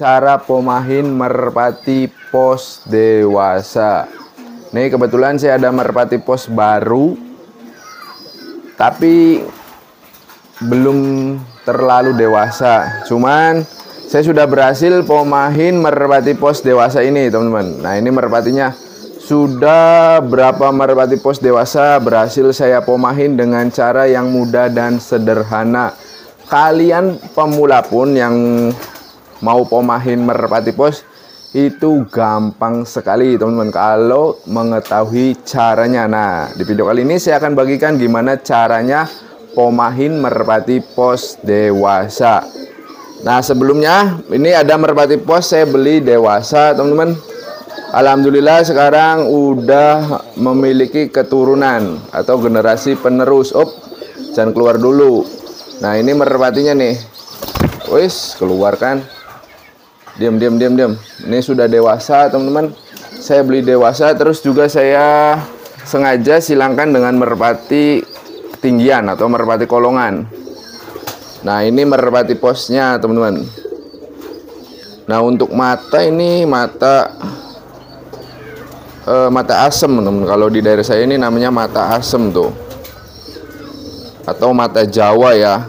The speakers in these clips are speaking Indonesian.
cara pomahin merpati pos dewasa. Nih kebetulan saya ada merpati pos baru, tapi belum terlalu dewasa. Cuman saya sudah berhasil pomahin merpati pos dewasa ini, teman-teman. Nah, ini merpatinya. Sudah berapa merpati pos dewasa berhasil saya pomahin dengan cara yang mudah dan sederhana. Kalian pemula pun yang mau pomahin merpati pos itu gampang sekali, teman-teman, kalau mengetahui caranya. Nah, di video kali ini saya akan bagikan gimana caranya pomahin merpati pos dewasa. Nah, sebelumnya ini ada merpati pos saya beli dewasa, teman-teman. Alhamdulillah sekarang udah memiliki keturunan atau generasi penerus. Jangan keluar dulu. Nah, ini merpatinya nih. Wis, keluar kan. Diam. Ini sudah dewasa, teman-teman. Saya beli dewasa, terus juga saya sengaja silangkan dengan merpati tinggian atau merpati kolongan. Nah, ini merpati posnya, teman-teman. Nah, untuk mata ini mata asem, teman-teman. Kalau di daerah saya ini namanya mata asem tuh, atau mata Jawa ya.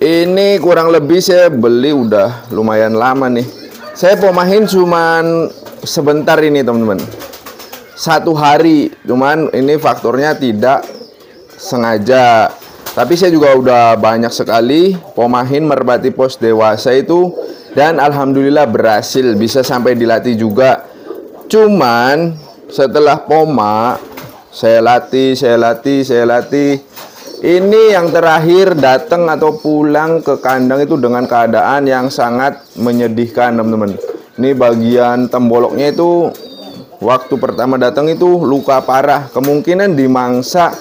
Ini kurang lebih saya beli udah lumayan lama nih. Saya pomahin cuman sebentar ini, teman-teman. 1 hari. Cuman ini faktornya tidak sengaja. Tapi saya juga udah banyak sekali pomahin merpati pos dewasa itu, dan alhamdulillah berhasil, bisa sampai dilatih juga. Cuman setelah poma saya latih. Ini yang terakhir datang atau pulang ke kandang itu dengan keadaan yang sangat menyedihkan, teman-teman. Ini bagian temboloknya itu waktu pertama datang itu luka parah, kemungkinan dimangsa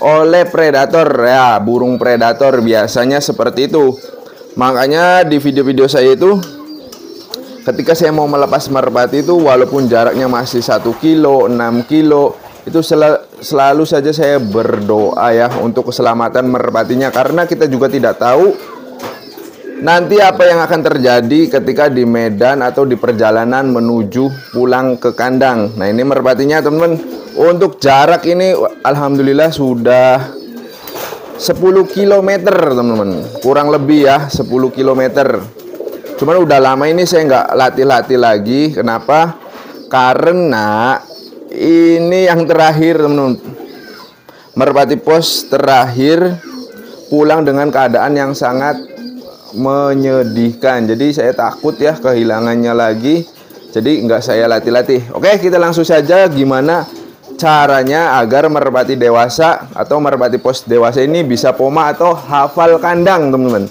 oleh predator ya, burung predator biasanya seperti itu. Makanya di video-video saya itu, ketika saya mau melepas merpati itu, walaupun jaraknya masih 1 kilo, 6 kilo, itu selalu saja saya berdoa ya untuk keselamatan merpatinya, karena kita juga tidak tahu nanti apa yang akan terjadi ketika di medan atau di perjalanan menuju pulang ke kandang. Nah, ini merpatinya, teman-teman. Untuk jarak ini alhamdulillah sudah 10 km, teman-teman. Kurang lebih ya, 10 km. Cuman udah lama ini saya nggak latih-latih lagi. Kenapa? Karena ini yang terakhir, teman-teman. Merpati pos terakhir pulang dengan keadaan yang sangat menyedihkan. Jadi saya takut ya kehilangannya lagi. Jadi nggak saya latih-latih. Oke, kita langsung saja gimana caranya agar merpati dewasa atau merpati pos dewasa ini bisa poma atau hafal kandang, teman-teman.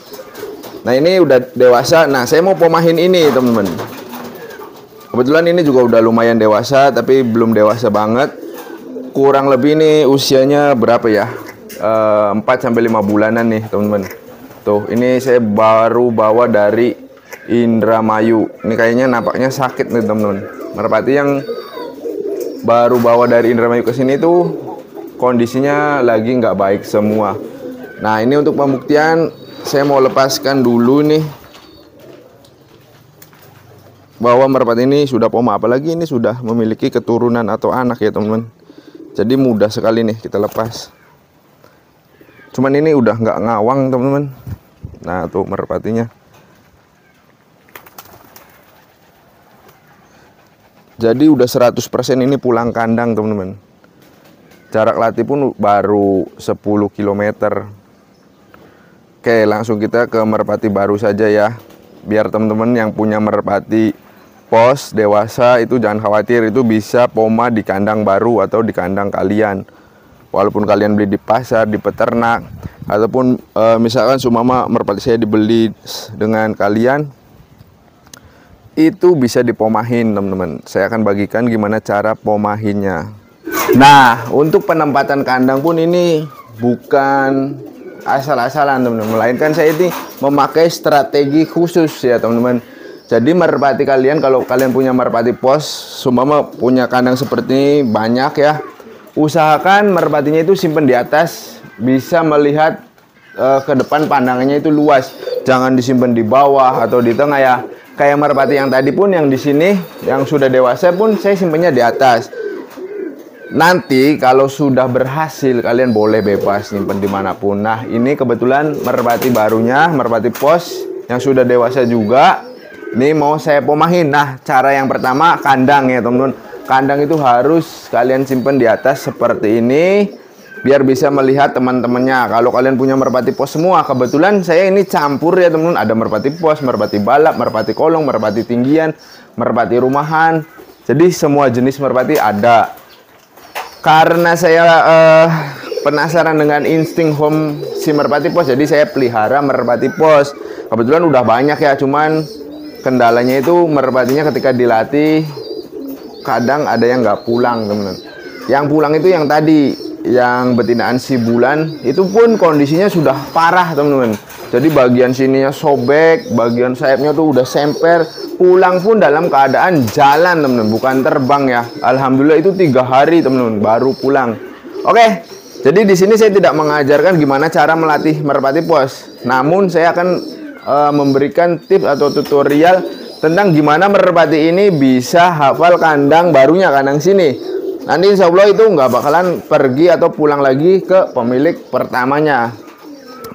Nah, ini udah dewasa. Nah, saya mau pomahin ini, teman-teman. Kebetulan ini juga udah lumayan dewasa, tapi belum dewasa banget. Kurang lebih nih usianya berapa ya? 4-5 bulanan nih, teman-teman. Tuh, ini saya baru bawa dari Indramayu. Ini kayaknya nampaknya sakit nih, teman-teman. Merpati yang baru bawa dari Indramayu ke sini tuh kondisinya lagi nggak baik semua. Nah, ini untuk pembuktian saya mau lepaskan dulu nih bahwa merpati ini sudah poma, apalagi ini sudah memiliki keturunan atau anak ya, teman-teman. Jadi mudah sekali nih kita lepas. Cuman ini udah nggak ngawang, teman-teman. Nah, tuh merpatinya. Jadi udah 100% ini pulang kandang, teman-teman. Jarak latih pun baru 10 km. Oke, langsung kita ke merpati baru saja ya. Biar teman-teman yang punya merpati pos dewasa itu jangan khawatir, itu bisa poma di kandang baru atau di kandang kalian. Walaupun kalian beli di pasar, di peternak, ataupun misalkan sumama merpati saya dibeli dengan kalian, itu bisa dipomahin, teman-teman. Saya akan bagikan gimana cara pomahinnya. Nah, untuk penempatan kandang pun ini bukan asal-asalan, teman-teman, melainkan saya ini memakai strategi khusus ya, teman-teman. Jadi merpati kalian, kalau kalian punya merpati pos, seumpama punya kandang seperti ini banyak ya, usahakan merpatinya itu simpen di atas, bisa melihat ke depan, pandangannya itu luas. jangan disimpan di bawah atau di tengah ya. Kayak merpati yang tadi pun, yang di sini yang sudah dewasa pun saya simpannya di atas. Nanti kalau sudah berhasil, kalian boleh bebas simpan dimanapun. Nah, ini kebetulan merpati barunya, merpati pos yang sudah dewasa juga. Ini mau saya pomahin. Nah, cara yang pertama kandang ya teman-teman. Kandang itu harus kalian simpan di atas seperti ini, biar bisa melihat teman-temannya. Kalau kalian punya merpati pos semua, kebetulan saya ini campur ya teman-teman. Ada merpati pos, merpati balap, merpati kolong, merpati tinggian, merpati rumahan. Jadi semua jenis merpati ada. Karena saya penasaran dengan insting home si merpati pos, jadi saya pelihara merpati pos. Kebetulan udah banyak ya, cuman kendalanya itu merpatinya ketika dilatih kadang ada yang nggak pulang teman-teman. Yang pulang itu yang tadi, yang betinaan si bulan, itu pun kondisinya sudah parah teman-teman. Jadi bagian sininya sobek, bagian sayapnya tuh udah semper. Pulang pun dalam keadaan jalan teman-teman, bukan terbang ya. Alhamdulillah itu 3 hari teman-teman baru pulang. Oke, jadi di sini saya tidak mengajarkan gimana cara melatih merpati pos. Namun saya akan memberikan tips atau tutorial tentang gimana merpati ini bisa hafal kandang barunya, kandang sini. Nanti insya Allah itu nggak bakalan pergi atau pulang lagi ke pemilik pertamanya.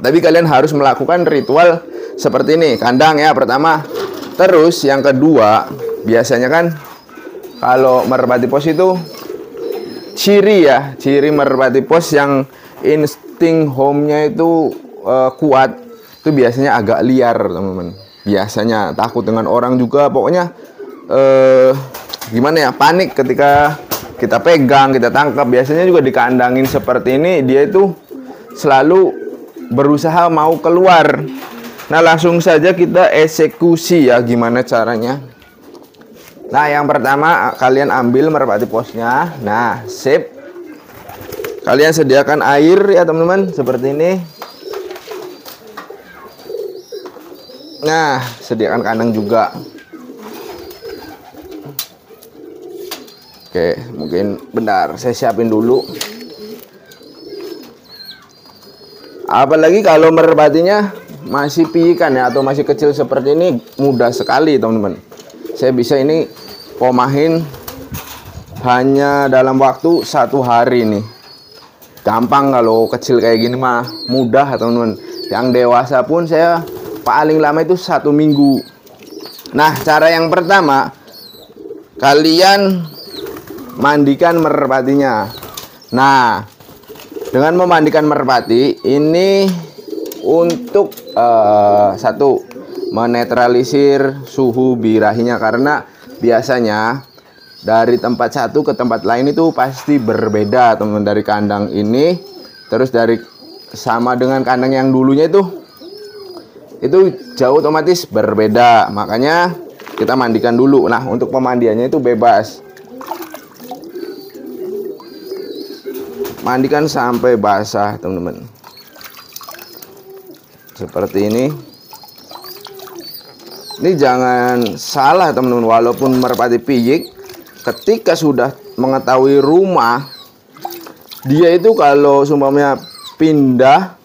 Tapi kalian harus melakukan ritual seperti ini. Kandang ya pertama. Terus yang kedua, biasanya kan kalau merpati pos itu ciri merpati pos yang insting home-nya itu kuat, itu biasanya agak liar teman-teman. Biasanya takut dengan orang juga, pokoknya gimana ya, panik ketika kita pegang, kita tangkap. Biasanya juga dikandangin seperti ini, dia itu selalu berusaha mau keluar. Nah, langsung saja kita eksekusi ya, gimana caranya. Nah, yang pertama kalian ambil merpati posnya. Nah, sip. Kalian sediakan air ya teman-teman, seperti ini. Nah, sediakan kandang juga. Oke, mungkin bentar saya siapin dulu. Apalagi kalau merpatinya masih piikan ya, atau masih kecil seperti ini, mudah sekali teman-teman. Saya bisa ini pomahin hanya dalam waktu 1 hari nih. Gampang kalau kecil kayak gini mah, mudah teman-teman. Yang dewasa pun saya paling lama itu 1 minggu. Nah, cara yang pertama, kalian mandikan merpatinya. Nah, dengan memandikan merpati ini untuk satu, menetralisir suhu birahinya, karena biasanya dari tempat satu ke tempat lain itu pasti berbeda teman-teman. Dari kandang ini terus dari sama dengan kandang yang dulunya itu jauh otomatis berbeda. Makanya kita mandikan dulu. Nah, untuk pemandiannya itu bebas, mandikan sampai basah teman-teman, seperti ini. Ini jangan salah teman-teman, walaupun merpati piyik, ketika sudah mengetahui rumah, dia itu kalau sumpamanya pindah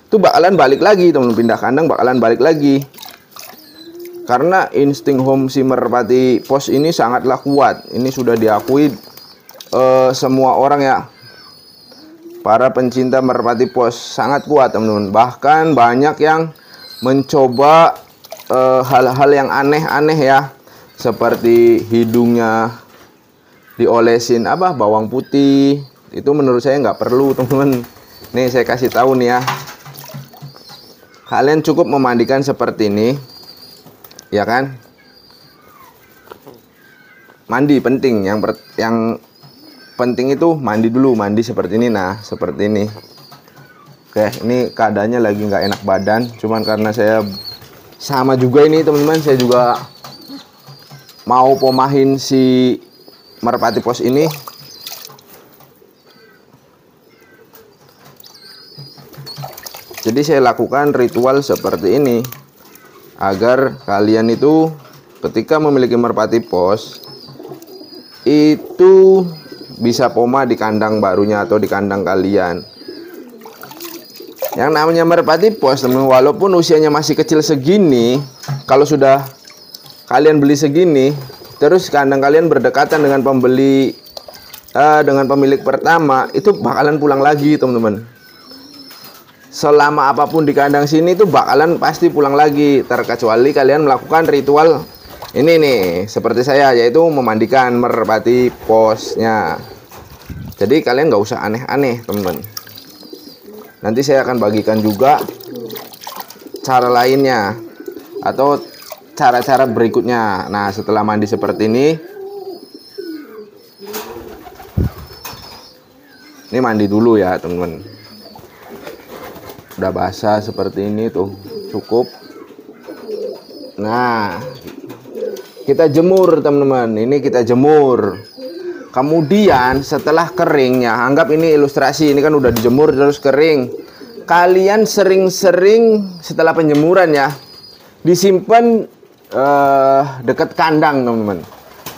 itu bakalan balik lagi teman-teman. Pindah kandang bakalan balik lagi, karena insting home si merpati pos ini sangatlah kuat. Ini sudah diakui semua orang ya, para pencinta merpati pos, sangat kuat teman-teman. Bahkan banyak yang mencoba hal-hal yang aneh-aneh ya, seperti hidungnya diolesin bawang putih. Itu menurut saya nggak perlu teman-teman. Nih saya kasih tahu nih ya, kalian cukup memandikan seperti ini ya kan. Mandi penting, yang penting itu mandi dulu, mandi seperti ini. Nah, seperti ini. Oke, ini keadaannya lagi nggak enak badan, cuman karena saya sama juga ini teman-teman, saya juga mau pomahin si merpati pos ini. Jadi saya lakukan ritual seperti ini agar kalian itu ketika memiliki merpati pos itu bisa poma di kandang barunya atau di kandang kalian. Yang namanya merpati pos, teman, walaupun usianya masih kecil segini, kalau sudah kalian beli segini, terus kandang kalian berdekatan dengan dengan pemilik pertama, itu bakalan pulang lagi, teman-teman. Selama apapun di kandang sini itu bakalan pasti pulang lagi, terkecuali kalian melakukan ritual ini nih, seperti saya, yaitu memandikan merpati posnya. Jadi kalian nggak usah aneh-aneh, teman-teman. Nanti saya akan bagikan juga cara lainnya atau cara-cara berikutnya. Nah, setelah mandi seperti ini mandi dulu ya, teman-teman. Udah basah seperti ini tuh, cukup. Nah, kita jemur, teman-teman. Ini kita jemur. Kemudian setelah keringnya, anggap ini ilustrasi, ini kan udah dijemur terus kering. Kalian sering-sering setelah penjemuran ya, disimpan dekat kandang, teman-teman.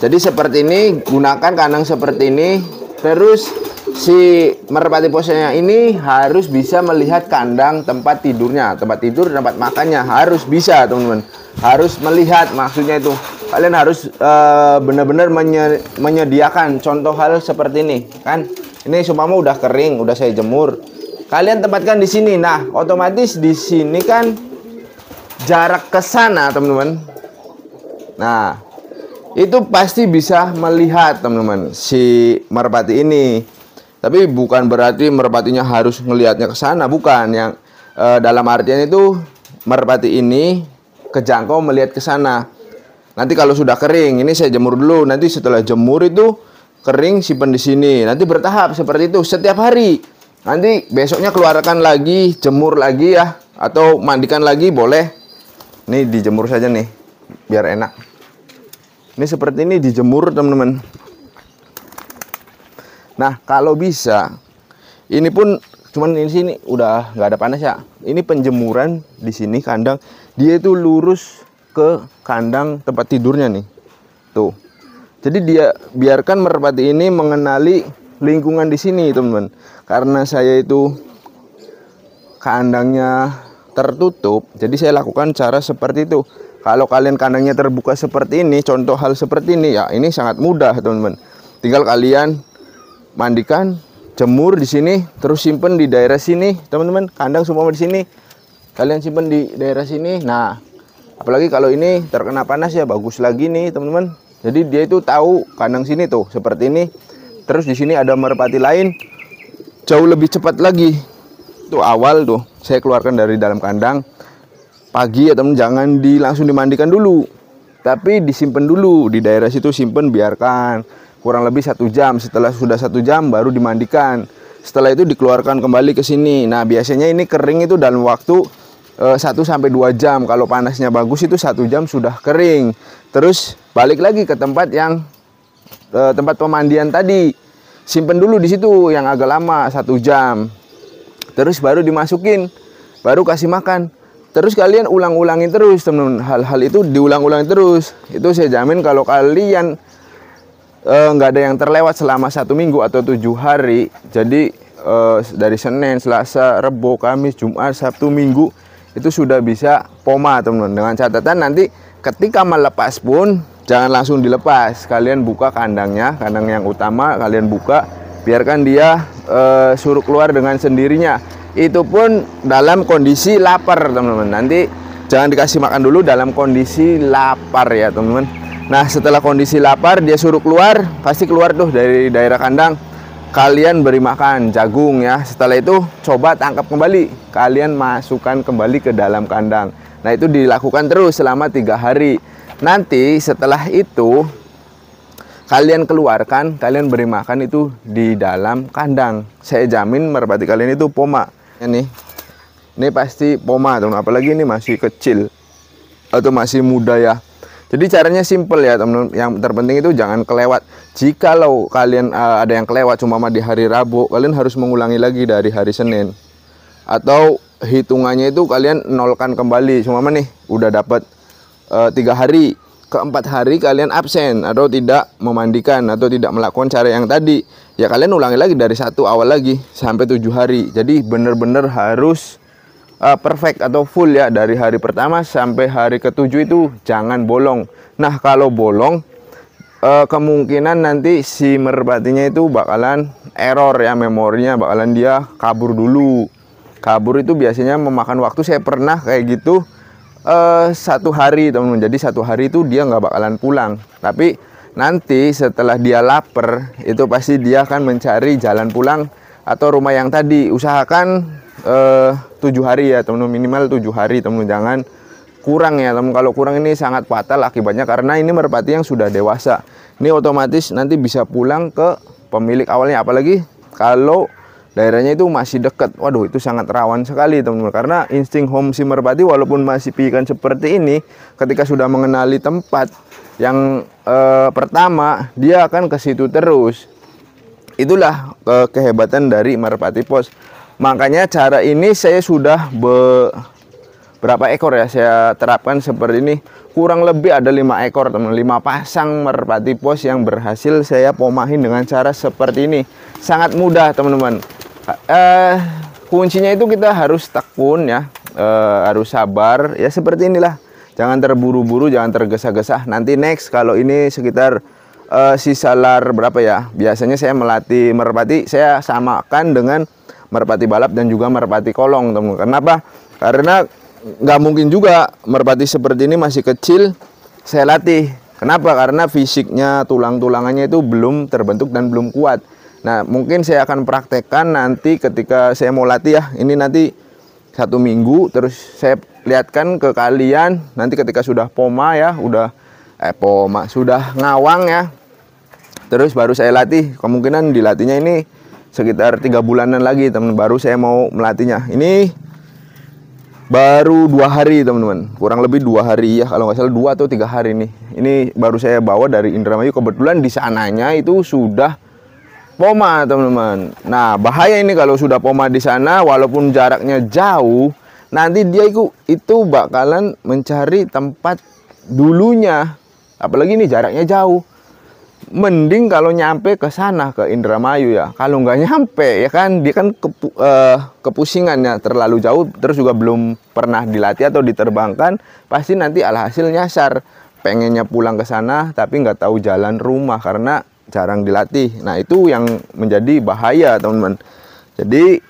Jadi seperti ini, gunakan kandang seperti ini. Terus si merpati posnya ini harus bisa melihat kandang tempat tidurnya, tempat tidur, tempat makannya, harus bisa, teman-teman. Harus melihat, maksudnya itu kalian harus benar-benar menyediakan contoh hal seperti ini kan. Ini seumpama udah kering, udah saya jemur, kalian tempatkan di sini. Nah, otomatis di sini kan jarak ke sana, teman-teman. Nah, itu pasti bisa melihat, teman-teman, si merpati ini. Tapi bukan berarti merpatinya harus ngelihatnya ke sana, bukan. Yang dalam artian itu merpati ini kejangkau melihat ke sana. Nanti kalau sudah kering, ini saya jemur dulu. Nanti setelah jemur itu kering, simpan di sini. Nanti bertahap seperti itu setiap hari. Nanti besoknya keluarkan lagi, jemur lagi ya, atau mandikan lagi boleh. Ini dijemur saja nih, biar enak. Ini seperti ini dijemur, teman-teman. Nah, kalau bisa, ini pun cuman di sini udah nggak ada panas ya. Ini penjemuran di sini kandang, dia itu lurus ke kandang tempat tidurnya nih. Tuh. Jadi dia biarkan merpati ini mengenali lingkungan di sini, teman-teman. Karena saya itu kandangnya tertutup, jadi saya lakukan cara seperti itu. Kalau kalian kandangnya terbuka seperti ini, contoh hal seperti ini ya, ini sangat mudah, teman-teman. Tinggal kalian mandikan, jemur di sini, terus simpen di daerah sini, teman-teman. Kandang semua di sini, kalian simpen di daerah sini. Nah, apalagi kalau ini terkena panas ya, bagus lagi nih, teman-teman. Jadi dia itu tahu kandang sini tuh seperti ini. Terus di sini ada merpati lain, jauh lebih cepat lagi. Tuh awal tuh saya keluarkan dari dalam kandang pagi ya, teman. Jangan langsung dimandikan dulu, tapi disimpan dulu di daerah situ. Simpen, biarkan kurang lebih 1 jam. Setelah sudah 1 jam baru dimandikan. Setelah itu dikeluarkan kembali ke sini. Nah, biasanya ini kering itu dalam waktu 1-2 jam. Kalau panasnya bagus itu 1 jam sudah kering. Terus balik lagi ke tempat yang tempat pemandian tadi. Simpen dulu di situ yang agak lama 1 jam. Terus baru dimasukin, baru kasih makan. Terus kalian ulang-ulangin terus, teman-teman. Hal-hal itu diulang-ulangin terus. Itu saya jamin kalau kalian nggak ada yang terlewat selama 1 minggu atau 7 hari. Jadi dari Senin, Selasa, Rebo, Kamis, Jumat, Sabtu, Minggu itu sudah bisa poma, teman-teman. Dengan catatan nanti ketika melepas pun jangan langsung dilepas. Kalian buka kandangnya, kandang yang utama kalian buka, biarkan dia suruh keluar dengan sendirinya. Itu pun dalam kondisi lapar, teman-teman. Nanti jangan dikasih makan dulu dalam kondisi lapar ya, teman-teman. Nah, setelah kondisi lapar dia suruh keluar, pasti keluar tuh dari daerah kandang. Kalian beri makan jagung ya. Setelah itu coba tangkap kembali, kalian masukkan kembali ke dalam kandang. Nah, itu dilakukan terus selama 3 hari. Nanti setelah itu kalian keluarkan, kalian beri makan itu di dalam kandang. Saya jamin merpati kalian itu poma. Ini pasti poma, teman. Apalagi ini masih kecil atau masih muda ya. Jadi caranya simple ya, teman-teman. Yang terpenting itu jangan kelewat. Jikalau kalian ada yang kelewat cuma di hari Rabu, kalian harus mengulangi lagi dari hari Senin. Atau hitungannya itu kalian nolkan kembali. Cuma nih udah dapat 3 hari, keempat hari kalian absen atau tidak memandikan atau tidak melakukan cara yang tadi. Ya kalian ulangi lagi dari 1 awal lagi sampai 7 hari. Jadi bener-bener harus perfect atau full ya, dari hari pertama sampai hari ketujuh itu jangan bolong. Nah kalau bolong kemungkinan nanti si merpatinya itu bakalan error ya, memorinya bakalan dia kabur dulu. Kabur itu biasanya memakan waktu, saya pernah kayak gitu 1 hari teman-teman. Jadi 1 hari itu dia nggak bakalan pulang, tapi nanti setelah dia lapar itu pasti dia akan mencari jalan pulang atau rumah yang tadi. Usahakan 7 hari ya teman-teman, minimal 7 hari teman-teman, jangan kurang ya teman. Kalau kurang ini sangat fatal akibatnya, karena ini merpati yang sudah dewasa. Ini otomatis nanti bisa pulang ke pemilik awalnya, apalagi kalau daerahnya itu masih dekat. Waduh, itu sangat rawan sekali teman-teman, karena insting home si merpati walaupun masih pikan seperti ini, ketika sudah mengenali tempat yang pertama, dia akan ke situ terus. Itulah kehebatan dari merpati pos. Makanya cara ini saya sudah berapa ekor ya saya terapkan seperti ini, kurang lebih ada 5 ekor teman, 5 pasang merpati pos yang berhasil saya pomahin dengan cara seperti ini. Sangat mudah teman-teman. Kuncinya itu kita harus tekun ya, harus sabar ya, seperti inilah. Jangan terburu-buru, jangan tergesa-gesa. Nanti next kalau ini sekitar sisa lar berapa ya, biasanya saya melatih merpati, saya samakan dengan merpati balap dan juga merpati kolong teman-teman. Kenapa? Karena nggak mungkin juga merpati seperti ini masih kecil saya latih. Kenapa? Karena fisiknya, tulang-tulangannya itu belum terbentuk dan belum kuat. Nah mungkin saya akan praktekkan nanti ketika saya mau latih ya, ini nanti 1 minggu, terus saya lihatkan ke kalian nanti ketika sudah poma ya, sudah ngawang ya, terus baru saya latih. Kemungkinan dilatihnya ini sekitar 3 bulanan lagi teman, baru saya mau melatihnya. Ini baru 2 hari teman-teman, kurang lebih 2 hari ya, kalau nggak salah 2 atau 3 hari nih. Ini baru saya bawa dari Indramayu, kebetulan di sananya itu sudah poma teman-teman. Nah bahaya ini kalau sudah poma di sana, walaupun jaraknya jauh, nanti dia itu bakalan mencari tempat dulunya, apalagi ini jaraknya jauh. Mending kalau nyampe ke sana, ke Indramayu ya. Kalau nggak nyampe ya kan, dia kan kepusingannya terlalu jauh, terus juga belum pernah dilatih atau diterbangkan, pasti nanti alhasil nyasar. Pengennya pulang ke sana tapi nggak tahu jalan rumah karena jarang dilatih. Nah itu yang menjadi bahaya teman-teman. Jadi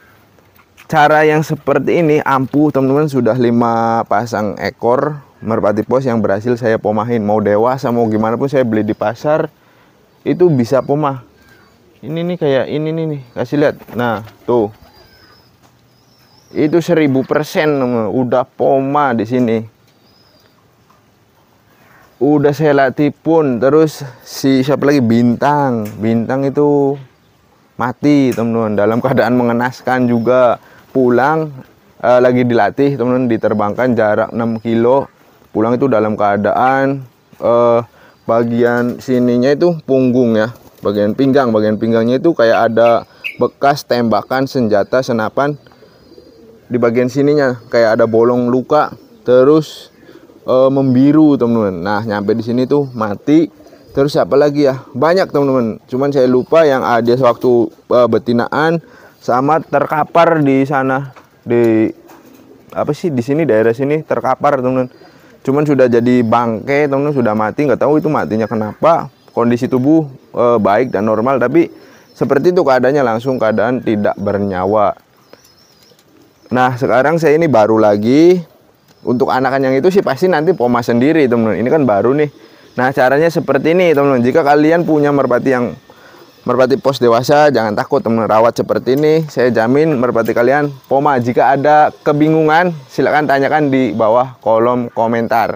cara yang seperti ini ampuh teman-teman, sudah 5 pasang ekor merpati pos yang berhasil saya pomahin. Mau dewasa mau gimana pun saya beli di pasar itu bisa pomah. Ini nih kayak ini nih, kasih lihat. Nah tuh, itu 1000% udah poma di sini. Udah saya latih pun. Terus siapa lagi, bintang itu mati teman-teman, dalam keadaan mengenaskan juga. Pulang lagi dilatih teman-teman, diterbangkan jarak 6 kilo, pulang itu dalam keadaan bagian sininya itu punggung ya, bagian pinggangnya itu kayak ada bekas tembakan senjata senapan di bagian sininya, kayak ada bolong luka, terus membiru teman-teman. Nah nyampe di sini tuh mati. Terus apa lagi ya, banyak teman-teman, cuman saya lupa. Yang ada waktu betinaan sama terkapar di sana, di apa sih, di sini daerah sini terkapar teman-teman. Cuman sudah jadi bangke teman-teman, sudah mati, nggak tahu itu matinya kenapa. Kondisi tubuh baik dan normal, tapi seperti itu keadaannya, langsung keadaan tidak bernyawa. Nah sekarang saya ini baru lagi untuk anakan yang itu sih pasti nanti poma sendiri teman-teman, ini kan baru nih. Nah caranya seperti ini teman-teman. Jika kalian punya merpati pos dewasa, jangan takut teman, rawat seperti ini, saya jamin merpati kalian poma. Jika ada kebingungan silahkan tanyakan di bawah kolom komentar.